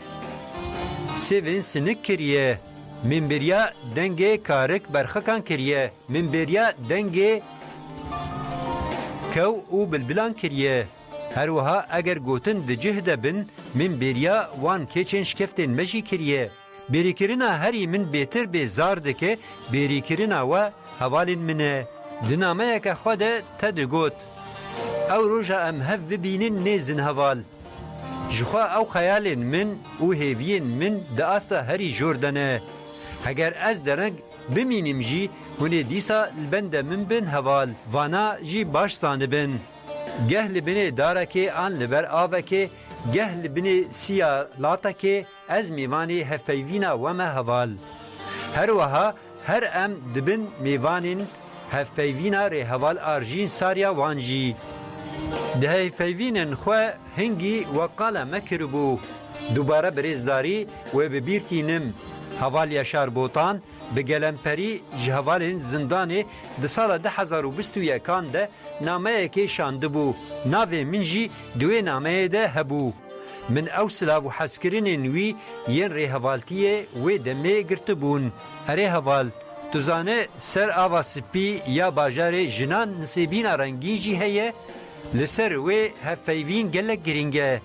سیوین سنک کریه. من بریا دنگه کارک برخکان کریه. من بریا دنگه کو او بلبلان کریه. هر وها اگر گوتن ده جهده بن من بریا وان کچن شکفتن مجی کریه. بریکرنا هری من بهتر به زارده که بریکرنا و حوالین منه. دنامه که خود تدگوت. او روژا ام هف ببینن نیزن حوال. جخوا او خیالین من او هیوین من ده آستا هری جوردنه. اگر از درنگ بمینیم جی هونه دیسا البنده من بن حوال وانا جی باشتانه بن. گه لبنه داره که آن لبر آوه که گه لبنه سیالاته که از میوانی هفیوینا ومه حوال. هر وها هر ام دبن میوانین هفیوینا ری حوال آرژین ساریا وانجی. ده هفیوینن خواه هنگی وقاله مکربو. دوباره بریزداری و ببیرتینم. حوال یشار بوتان به گلمپری جهوالین زندانی ده سال 2021 ده نامه که شانده بو. ناوه منجی دوی نامه ده هبو. من او سلاو حسکرین نوی ین ری حوالتیه و دمه گرتبون. اره حوال توزانه سر آوا سپی یا باجار جنان نصیبین رنگین جی هیه لسر و هفیوین گلک گرینگه.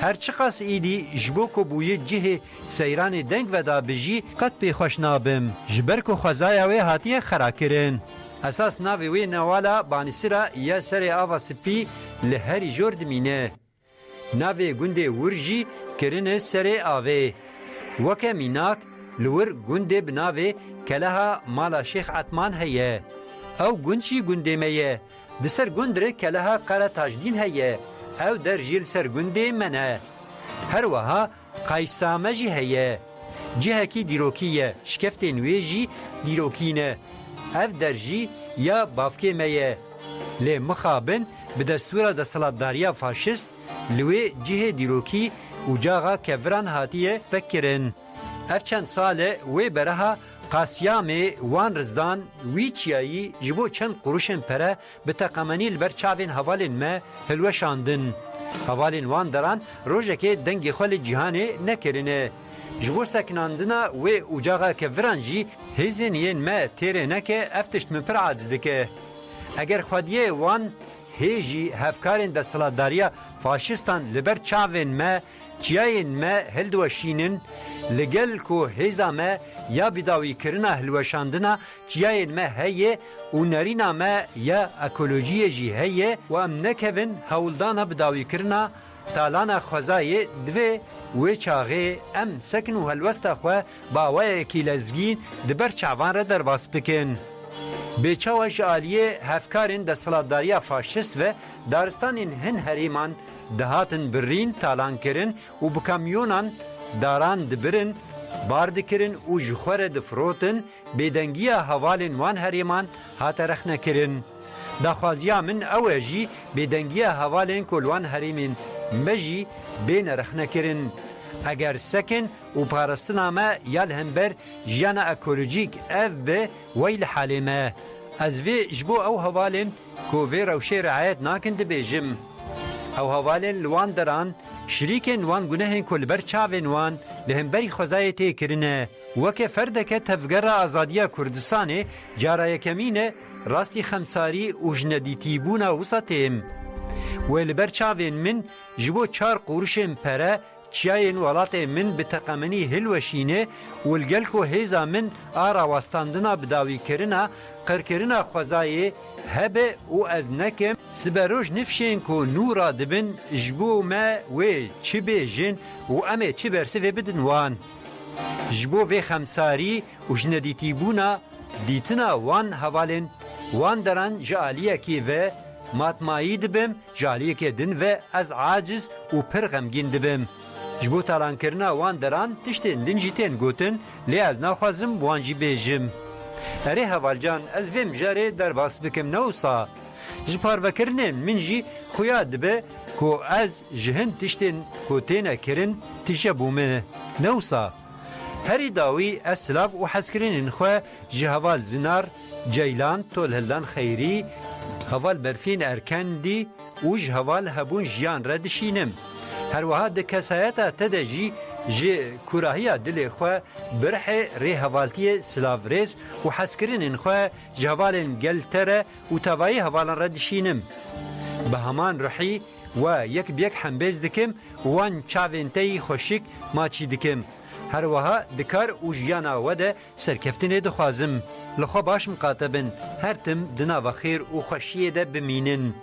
هر چقاس ایدی جبو کو بوی جه سیران دنگ و دا بجی قد پی خوش نابم. جبر کو خوزایا و هاتیه خراکرین. اساس ناوی و نوالا بانیسرا یا سر آوا سپی لهری جورد مینه. ناوی گنده ورجی کرن سر آوه. وکه میناک لور گنده بناوی کلها مالا شیخ عطمان هیه. او گنچی گنده میه. دسر گندره کلها قره تاجدین هیه. او در جیل سرگنده منه. هر وها قایسامه جی هیه. جهه کی دیروکیه. شکفت نویجی دیروکینه. او در جی یا بافکه میه. لی مخابن به دستور دستلاتداریا فاشست لوی جهه دیروکی و جاغا کوران هاتیه فکرن. اف چند ساله وی برها قاسیام وان رزدان وی چیایی جبو چند قروشن پره به تقامنی البر چاوین حوالین ما هلوه شاندن. حوالین وان دران روژه که دنگی خال جهانه نکرنه. جبو سکناندنا و اوجاغا که ورانجی هیزینین ما تیره نکه افتشت من پر عاجزدکه. اگر خودیه وان هیجی هفکارین دستلاتداریا فاشستان لبر چاوین ما چیاین ما هلدوشینن لگل کو هیزا ما یا بداوی کرنا هلوشاندنا چیاین ما هیه و نرینا ما یا اکولوژی جی هیه و ام نکوین هولدانا بداوی کرنا تالانا خوزای دوی و چاغه ام سکن و هلوستا خواه باوی کیلزگین دبر چاوان را در باس بکن. بیچاو جالیه هفکارین دستلاتداریا فاشست و دارستانین هن هریمان دهاتن برین تالان کرن و بکامیونان داران دبرن بارد کرن و جخور دفروتن بیدنگیا حوالین وان هریمان هات رخنه کرن. داخوازیا من اوجی بیدنگیا حوالین کلوان هریمین مجی بین رخنه کرن. اگر سکن و پارستنامه یال همبر جیانا اکولوژیک اف به ویل حالیمه. از وی جبو او حوالین کو وی روشی رعایت ناکند بیجم. او حوالین لوان دران شریکن وان گناهن کل بر چاوین وان لهمبری خوزای تی کرنه. وکه فردکه تفگر آزادیا کردستانه جارای کمینه راستی خمساری و جندیتی بونا وسطیم. و لبر چاوین من جبو 4 قروشن پره چیاین ولات من بتقمنی هلوشینه ولگل کو هیزا من آرا واستاندنا بداوی کرنا قرکرنا خوزای هبه و از نکم سبروش نفشین کو نورا دبن جبو ما و چی بیجن و امه چی برسه و بدن وان جبو و خمساری و جندیتی بونا دیتنا وان حوالن وان دران جالیه کی و ماتمایی دبم جالیه کی دن و از عاجز و پر غمگین دبم جبو تالان کرنا وان دران تشتین دن جیتین گوتن لی از نخوازم وان جی بیجم اره حوالجان از ویم جاره در باس بکم نوسا جپار وکرنه من جی خویا دبه کو از جهن تشتین کو تینا کرن تیشه بومه نوسا هری داوی اسلاف و حسکرین انخواه جهوال زنار جیلان تول هلدان خیری هوال برفین ارکن دی و جهوال هبون جیان ردشینم هر وها دکسایتا تدجی جی کوراهیا دل خو برح ری حوالتی سلاوریز و حسکرین انخو جوالن گلتره و توایی حوالن ردشینم به همان رحی و یک بیک حنبیز دکم وان چاوینتی خوشک ماچی دکم هر وها دکار و جیانا وده سرکفتنه دخوازم لخوا باش مقاتبن هر تم دنا و خیر و خوشیه ده بمینن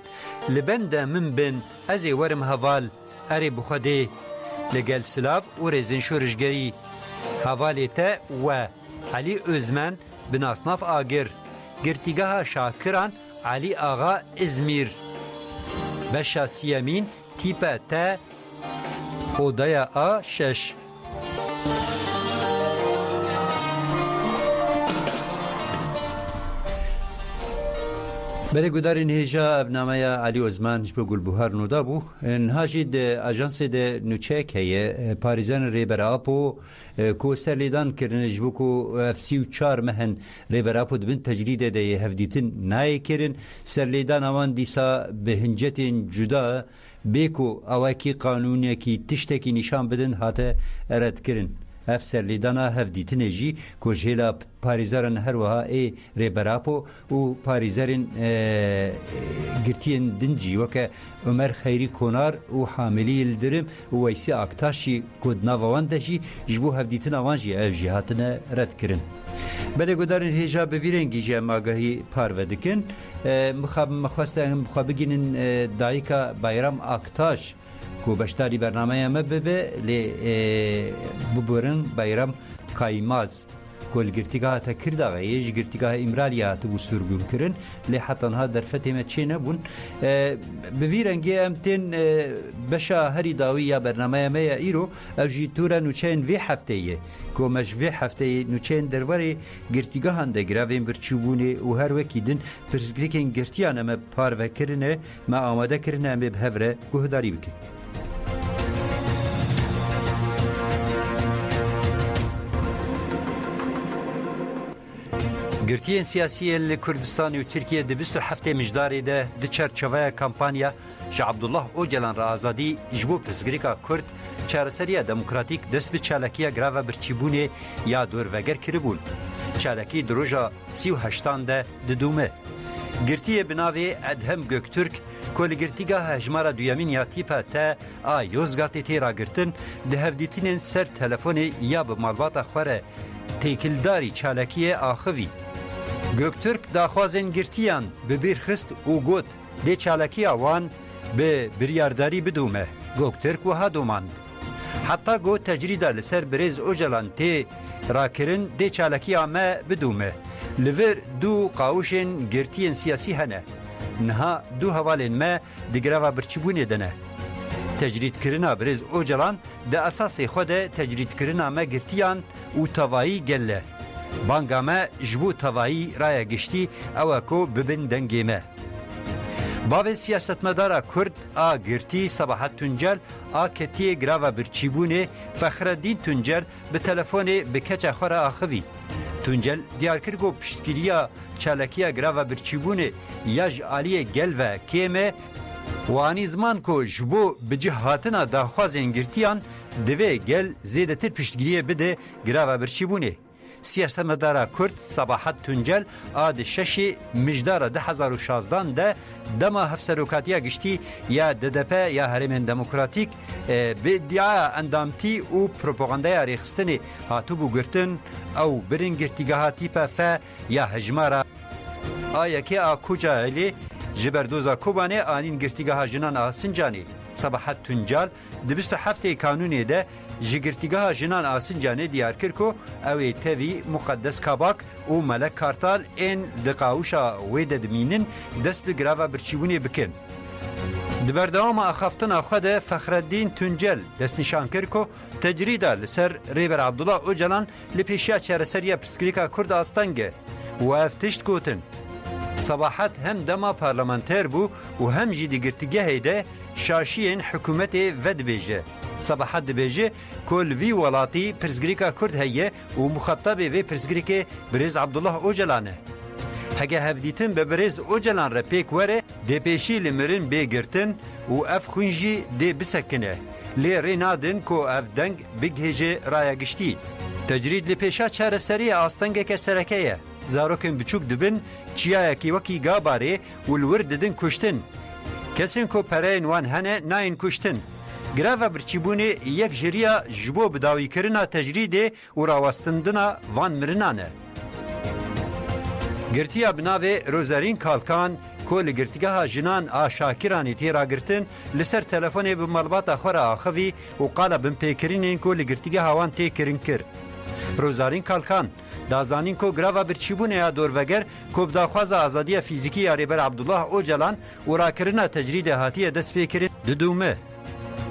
لبن ده من بن ازی ورم حوال اری بخوده لگل سلاف و رزن شورشگری حوالیتا و علی ازمن بن اصناف آگر گرتیگاه شاکران علی آغا ازمیر بشا سیامین تیپا تا خودایا آ6 بله گودارین هیجا ابنامه علی ازمان جبو گلبوهار نودا بو انهاجی ده اجانس ده نوچه که پاریزان ریبر آپو کو سرلیدان کرن جبو کو افسی و 4 مهن ریبر آپو دبن تجرید ده هفدیتن نای کرن سرلیدان آوان دیسا به هنجتین جدا بیکو اواکی قانونی کی تشتکی نشان بدن هاته ارد کرن افسر لیدانا هفدیتنه جی که جهلا پاریزارن هر وها ای ریبراپو و پاریزارن گرتین دنجی وکه عمر خیری کنار و حاملی الدرم و ویسی اکتاشی کدنا وانده جی جبو هفدیتن وانجی اف جهاتنه رد کرن بله گودارن هیجا بویرنگی جه ماگاهی پارو دکن مخواه بگینن دایکا بایرام اکتاش کو بشتاری برنامه ما ببه لی ببرن بایرام کایماز کل گرتیگاه تا کرده غیش گرتیگاه امرالیه تو سرگون کرن لی حتی ها در فتیمه چه نبون بویرنگی امتن بشا هری داوی یا برنامه ما یا ایرو اوجی تورا نوچین وی هفته یه که مش وی هفته نوچین درواری گرتیگاه هنده گراوین برچوبونه و هر وکی دن پرسگریکن گرتیانه ما پارو کرنه ما آماده کرنه ما بهوره گهداری بکن گرتیین سیاسی لکردستان و ترکیه ده 27 مجداری ده چرچوه کمپانیا ش عبدالله اوجلان را آزادی جبو پسگریکا کرد چارسریه دموکراتیک دست به چالکیه گراوه برچیبونه یا دور کربون چالکی دروژا 38 ده دومه گرتیه بناوی ادهم گوکترک کل گرتیگاه هجمارا دویمین یا تیپا تا یوزگاتی تیرا گرتن ده هفدیتین سر تلفون یا به مالباتا خوره تیکلداری چالکیه آخوی گوکترک داخوازن گرتیان به بیرخست و گوت دی چالکی آوان به بریارداری بدومه گوکترک و ها دوماند حتی گو تجریده لسر بریز اوجلان تی راکرن دی چالکی آمه بدومه لور دو قاوشن گرتین سیاسی هنه نها دو حوالین ما دگراوه برچبونه دنه تجرید کرنا بریز اوجلان ده اساسی خود تجرید کرنا ما گرتیان و توایی گله بانگا ما جبو توایی رای گشتی او کو ببن دنگی ما باوی سیاست مدارا کرد گرتی صباحت تنجل کتی گراوه برچیبونه فخردین تنجل به تلفون بکچه خور آخوی تنجل دیار کرگو پشتگیریا چالکیا گراوه برچیبونه یاج آلیه گل و کیمه وانی زمان کو جبو بجهاتنا داخوازن گرتیان دوی گل زیده تر پشتگیریه بده گراوه برچیبونه سیاستمدار کرد صباحت تونجل آد ششی مجدار 2016 ده دما هفسروکاتیا گشتی یا ددپ یا هرمن دموکراتیک به ادعا اندامتی و پروپاگاندای ریخستنی هاتو بگرتن او برین گرتیگاه تیپا ف یا هجمارا آیا که آکوجا علی جبردوزا کوبانه آنین گرتیگاه جنان آسنجانی صباحت تونجل دبست هفته کانونی ده جگرتیگاه جنان آسنجانی دیار کرکو اوی تاوی مقدس کاباک و ملک کارتال این دقاوشا ویده دمینن دست بگراوه برچیبونی بکن. دبردوام اخافتن خود فخردین تونجل دست نشان کرکو تجریده لسر ریبر عبدالله اوجلان لپیشیا چرسریا پرسکریکا کرد آستانگه و افتشت کوتن. صباحت هم دما پارلمانتر بو و هم جی دیگرتیگه هیده شاشین حکومت ود بیجه. صباحت بیجه کل وی ولاتی پرسگریکا کرد هیه و مخاطب وی پرسگریک بریز عبدالله اوجلانه. هگه هفدیتن به بریز اوجلان را پیک وره دی پیشی لمرین بیگرتن و اف خونجی دی بسکنه. لی رینادن کو اف دنگ بگهجه رای گشتی. تجرید لپیشا چهر سری آستنگه که سرکیه. زاروکن بچوک دبن چیای کی وکی گاباره ولور ددن کشتن کسین کو پرین وان هنه ناین کشتن گراو برچیبونه یک جریا جبو بداوی کرنا تجرید و راوستندنا وان مرنانه گرتیا بناوی روزارین کالکان کل گرتگاه جنان آشاکرانی تیرا گرتن لسر تلفونی بمالبات خورا آخوی و قالا بمپیکرین کل گرتگاه وان تیکرین کر روزارین کالکان دازانین کو گراوا برچیبونه یا دوروگر کو بداخواز آزادی فیزیکی ریبر عبدالله اوجلان و راکرنا تجرید هاتی دست پیکرین ددومه.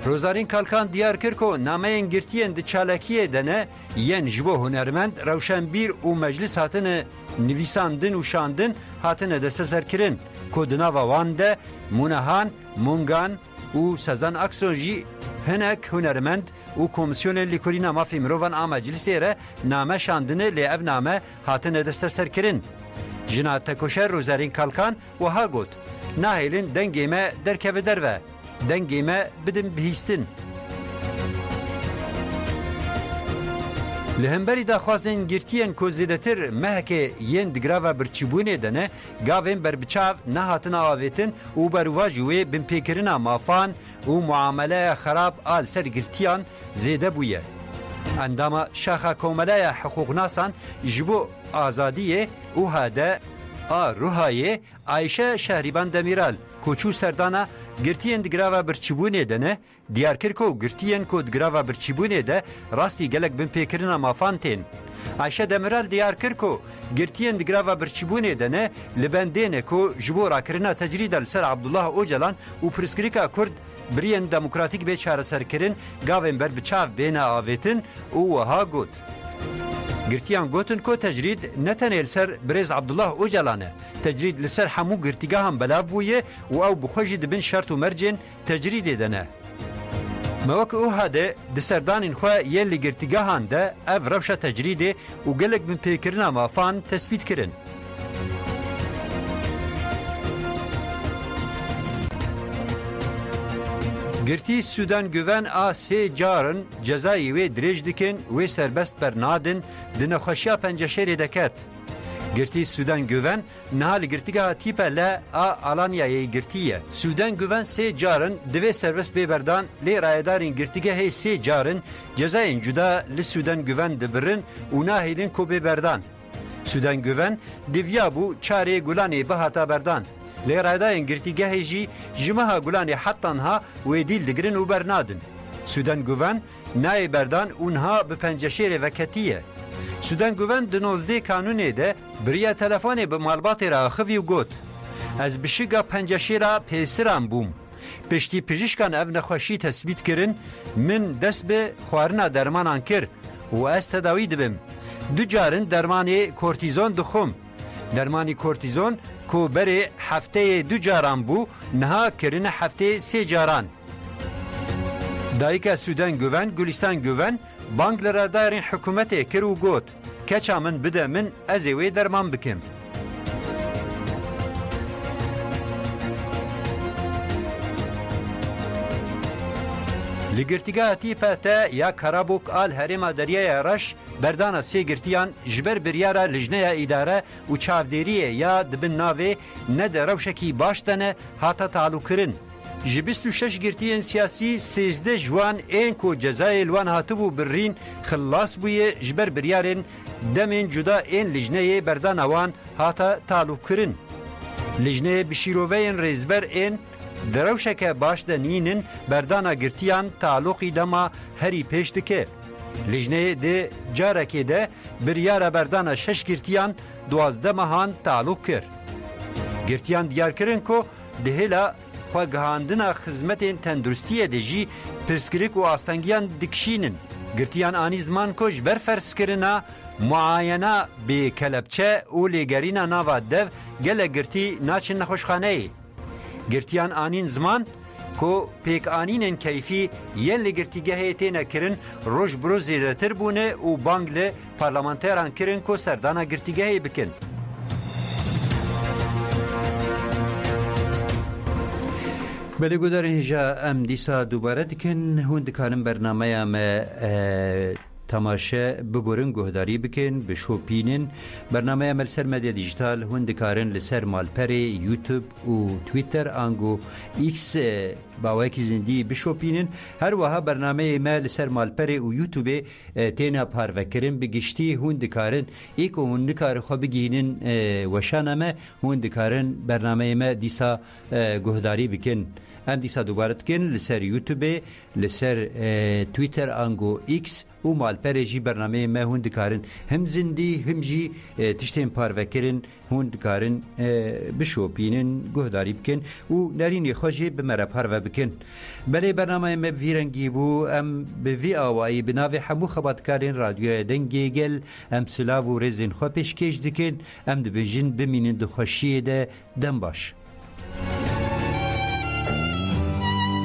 روزارین کالکان دیار کر کو نامه انگرتین د چالاکیه دنه ین جبو هنرمند روشنبیر و مجلس هاتن نویساندن و شاندن هاتن دست سرکرین کو دناوا وانده مونهان مونگان و سزن اکسوجی هنک هنرمند و کمیسیون لیکولینا مافی مروان آمجلسی را نامه شاندنه لی او نامه هاتن دست سرکرین. جنات تکوشر روزارین کالکان و ها گوت ناهیلین دنگیمه درکو دروه دنگیمه بدم بهیستن. لهمبری دا خوازن گرتین کوزیدتر مهکه ین دگراوه برچیبونه دنه گاوین بربچاو نهاتن آویتن و برواجوه بمپیکرنا مافان و معامله خراب آل سر گرتیان زیده بویه. انداما شاخه کومله حقوق ناسان جبو آزادیه و هاده روحایه عایشه شهریبان دمیرال کوچو سردانا گرتین دگراوه برچیبونه دنه دیار کرکو گرتین کو دگراوه برچیبونه ده راستی گلک بمپیکرنا مافان تین. عایشه دمیرال دیار کرکو گرتین دگراوه برچیبونه دنه لبندینه کو جبو راکرنا تجرید سر عبدالله اوجلان و پرسکریکا کرد برین دموکراتیک به چاره سرکرین گاوین بر بچاو بین آویتن او وها گوت. گرتیان گوتن کو تجرید نتنیل سر بریز عبدالله اوجلانه تجرید لسر همو گرتیگاه هم بلا بویه و او بخوشی دبن شرط و مرجن تجرید دنه. موک او هاده دسردانین خواه یل گرتیگاهان ده او روش تجریده و گلک من پیکرنا مافان تثبیت کرن. گرتی سودان گوون آسی جارن جزایی و دریج دکن و سربست بر نادن دنخوشیا پنجشیر دکت. گرتی سودان گوون نهال گرتیگاه تیپه لا آلانیای گرتیه. سودان گوون سی جارن دوی سربست ببردان لی رایدارین گرتیگاه سی جارن جزاین جدا لسودان گوون دبرن و ناهیلین کو ببردان. سودان گوون دویا بو چاره گولانی بهاتا بردان. لیرادای گرتیگاه جی جمعه گلانی حتنها و دیل دگرن و برنادن. سودان گوون نای بردان اونها به پنجشیر وکتیه. سودان گوون دنوزده کانونه ده بریا تلفون به مالبات را خوی و گوت. از بشیگا پنجشیرا پیسران بوم. پشتی پژیشکان او نخوشی تثبیت کرن من دست به خوارنا درمانان کر و از تداوی دبم. دو جارن درمانی کورتیزون دخوم. درمانی کورتیزون کو بری هفته دو جاران بو نها کرن هفته سی جاران. دایکا سودان گوون گلستان گوون بانگلرا دارین حکومت کرو گوت کچا من بده من ازوی درمان بکم. لگرتیگاه تیپته یا کرابوک آل هرما دریای رش بردانا سی گرتیان جبر بریارا لجنه اداره و چاودیریه یا دبن ناوی ند روشکی باشتنه هاتا تعلق کرن. جبستو شش گرتیان سیاسی 13 جوان این کو جزای الوان هاتبو برین خلاص بوی جبر بریارن دمین جدا این لجنه بردانوان هاتا تعلق کرن. لجنه بشیروین ریزبر این دروشک باش دنینن بردانا گرتیان تعلقی دما هری پیش دکه. لجنه ده جارکی ده بریار بردانا شش گرتیان 12 ماهان تعلق کر. گرتیان دیار کرن کو دهلا خواگهاندنا خدمت تندرستی دجی پرسکریک و آستانگیان دکشینن. گرتیان آنی زمان کش برفرس کرنا معاینه به کلبچه و لگرینا ناوا دو گل گرتی ناچن نخوشخانه. گرتیان آنین زمان کو پیک آنین کیفی یل لگرتیگه تینا کرن روش برو زیدتر بونه و بانگل پارلمانتران کرن کو سردانا گرتیگه بکن. بله گودارین هجا ام دیسا دوباره دکن هون دکانم برنامه ام تماشا بگورن گهداری بکن بشوپینن برنامه عمل سر مدیا دیجیتال هون دکارن لسر مالپری یوتیوب و تویتر آنگو ایکس باوکی زندی بشوپینن هر وها برنامه ما لسر مالپری و یوتیوب تینا پاروکرن بگشتی هون دکارن ایک و هون دکار خو بگینن وشانمه هون دکارن برنامه ما دیسا گهداری بکن ام دیسا دوباره کن لسر یوتیوب لسر تویتر آنگو ایکس و مالپره جی برنامه ما هون دکارن هم زندی هم جی تشتین پاروکرن هون دکارن بشوپینن گهداری بکن و نرین خوشی بمره پارو بکن. بله برنامه ما بویرنگی بو ام بوی آوائی بناوی همو خباتکارن رادیو دنگی گل ام سلاو و رزین خو پیشکش دکن ام دبیجن بمینن دخوشی ده دم باش.